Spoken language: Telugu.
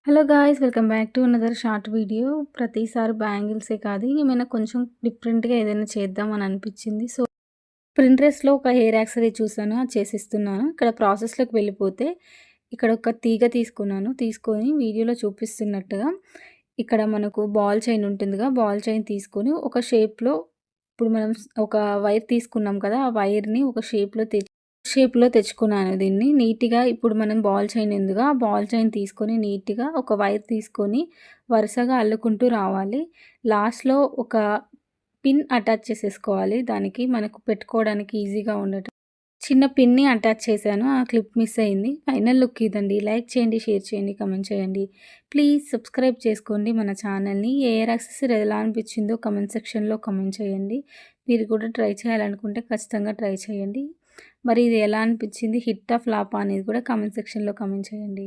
Hello guys, welcome back to another short video. ప్రతిసారి బ్యాంగిల్సే కాదు, ఏమైనా కొంచెం డిఫరెంట్‌గా ఏదైనా చేద్దాం అని అనిపించింది. సో, ప్రింట్రెస్ట్‌లో ఒక హెయిర్ యాక్సెసరీ చూసాను, అది చేసిస్తున్నాను. ఇక్కడ ప్రాసెస్‌లోకి వెళ్ళిపోతే, ఇక్కడ ఒక తీగ తీసుకున్నాను. తీసుకొని వీడియోలో చూపిస్తున్నట్టుగా ఇక్కడ మనకు బాల్ చైన్ ఉంటుందిగా, బాల్ చైన్ తీసుకొని ఒక షేప్‌లో ఇప్పుడు మనం ఒక వైర్ తీసుకున్నాం కదా, ఆ వైర్‌ని ఒక షేప్‌లో తెచ్చుకున్నాను దీన్ని. నీట్‌గా ఇప్పుడు మనం బాల్ చైన్ ఉందిగా, ఆ బాల్ చైన్ తీసుకొని నీట్‌గా ఒక వైర్ తీసుకొని వరుసగా అల్లుకుంటూ రావాలి. లాస్ట్‌లో ఒక పిన్ అటాచ్ చేసేసుకోవాలి. దానికి మనకు పెట్టుకోవడానికి ఈజీగా ఉండటం. చిన్న పిన్‌ని అటాచ్ చేశాను. ఆ క్లిప్ మిస్ అయింది. ఫైనల్ లుక్ ఇదండి. లైక్ చేయండి, షేర్ చేయండి, కామెంట్ చేయండి. ప్లీజ్ సబ్స్క్రైబ్ చేసుకోండి మన ఛానల్‌ని. ఏ హెయిర్ యాక్సెసరీ ఎలా అనిపించిందో కామెంట్ సెక్షన్‌లో కామెంట్ చేయండి. మీరు కూడా ట్రై చేయాలనుకుంటే ఖచ్చితంగా ట్రై చేయండి. మరి ఇది ఎలా అనిపించింది? హిట్టా? ఫ్లాపా? అనేది కూడా కామెంట్ సెక్షన్‌లో కామెంట్ చేయండి.